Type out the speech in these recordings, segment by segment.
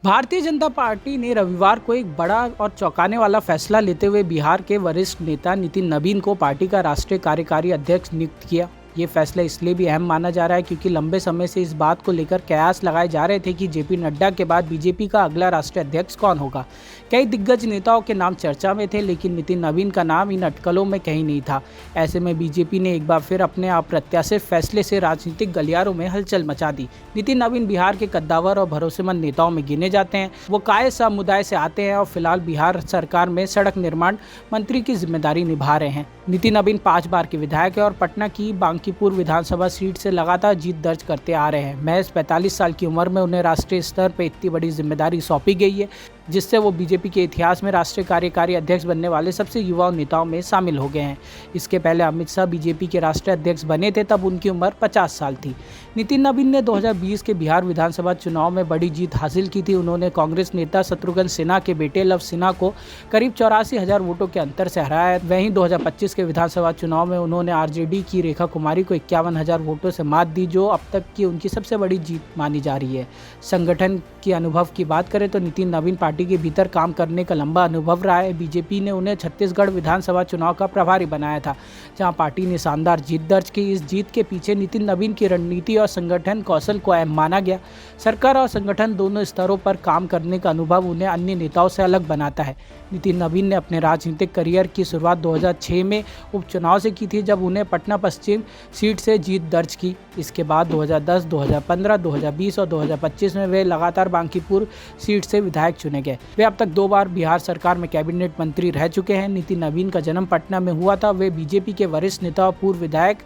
Bharatiya Janata party ने रविवार को एक बड़ा और चौंकाने वाला फैसला लेते हुए बिहार के वरिष्ठ नेता नितिन नवीन को पार्टी का राष्ट्रीय कार्यकारी अध्यक्ष नियुक्त किया। ये फैसला इसलिए भी अहम माना जा रहा है क्योंकि लंबे समय से इस बात को लेकर कयास लगाए जा रहे थे कि जेपी नड्डा के बाद बीजेपी का अगला राष्ट्रीय अध्यक्ष कौन होगा। कई दिग्गज नेताओं के नाम चर्चा में थे, लेकिन नितिन नवीन का नाम इन अटकलों में कहीं नहीं था। ऐसे में बीजेपी ने एक बार फिर अपने अप्रत्याशित फैसले से राजनीतिक गलियारों में हलचल मचा दी। नितिन नवीन बिहार के कद्दावर और भरोसेमंद नेताओं में गिने जाते हैं। वो काय समुदाय से आते हैं और फिलहाल बिहार सरकार में सड़क निर्माण मंत्री की जिम्मेदारी निभा रहे हैं। नितिन नवीन 5 बार के विधायक है और पटना की बांकीपुर विधानसभा सीट से लगातार जीत दर्ज करते आ रहे हैं। महज 45 साल की उम्र में उन्हें राष्ट्रीय स्तर पर इतनी बड़ी जिम्मेदारी सौंपी गई है, जिससे वो बीजेपी के इतिहास में राष्ट्रीय कार्यकारी अध्यक्ष बनने वाले सबसे युवा नेताओं में शामिल हो गए हैं। इसके पहले अमित शाह बीजेपी के राष्ट्रीय अध्यक्ष बने थे, तब उनकी उम्र 50 साल थी। नितिन नवीन ने 2020 के बिहार विधानसभा चुनाव में बड़ी जीत हासिल की थी। उन्होंने कांग्रेस नेता शत्रुघ्न सिन्हा के बेटे लव सिन्हा को करीब 84,000 वोटों के अंतर से हराया। वहीं 2025 के विधानसभा चुनाव में उन्होंने आरजेडी की रेखा कुमारी को 51,000 वोटों से मात दी, जो अब तक की उनकी सबसे बड़ी जीत मानी जा रही है। संगठन के अनुभव की बात करें तो नितिन नवीन पार्टी के भीतर काम करने का लंबा अनुभव रहा है। बीजेपी ने उन्हें छत्तीसगढ़ विधानसभा चुनाव का प्रभारी बनाया था, जहां पार्टी ने शानदार जीत दर्ज की। इस जीत के पीछे नितिन नवीन की रणनीति और संगठन कौशल को अहम माना गया। सरकार और संगठन दोनों स्तरों पर काम करने का अनुभव उन्हें अन्य नेताओं से अलग बनाता है। नितिन नवीन ने अपने राजनीतिक करियर की शुरुआत 2006 में उपचुनाव से की थी, जब उन्हें पटना पश्चिम सीट से जीत दर्ज की। इसके बाद 2010, 2015, 2020 और 2025 में वे लगातार बांकीपुर सीट से विधायक चुने गए। वे अब तक 2 बार बिहार सरकार में कैबिनेट मंत्री रह चुके हैं। नितिन नवीन का जन्म पटना में हुआ था। वे बीजेपी के वरिष्ठ नेता और पूर्व विधायक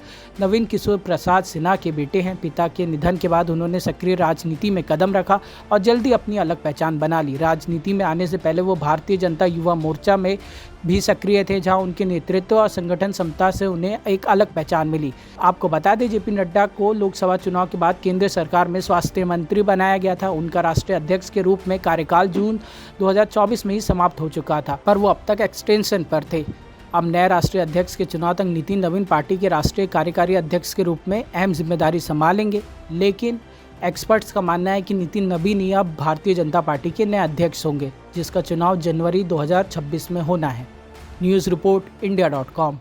नवीन किशोर प्रसाद सिन्हा के बेटे हैं। पिता के निधन के बाद उन्होंने सक्रिय राजनीति में कदम रखा और जल्दी अपनी अलग पहचान बना ली। राजनीति में आने से पहले वो भारतीय जनता युवा मोर्चा में भी सक्रिय थे, जहां उनके नेतृत्व और संगठन क्षमता से उन्हें एक अलग पहचान मिली। आपको बता दें, जेपी नड्डा को लोकसभा चुनाव के बाद केंद्र सरकार में स्वास्थ्य मंत्री बनाया गया था। उनका राष्ट्रीय अध्यक्ष के रूप में कार्यकाल जून 2024 में ही समाप्त हो चुका था, पर वो अब तक एक्सटेंशन पर थे। अब नए राष्ट्रीय अध्यक्ष के चुनाव तक नितिन नवीन पार्टी के राष्ट्रीय कार्यकारी अध्यक्ष के रूप में अहम जिम्मेदारी संभालेंगे, लेकिन एक्सपर्ट्स का मानना है कि नितिन नवीन ही अब भारतीय जनता पार्टी के नए अध्यक्ष होंगे, जिसका चुनाव जनवरी 2026 में होना है। News report इंडिया.com।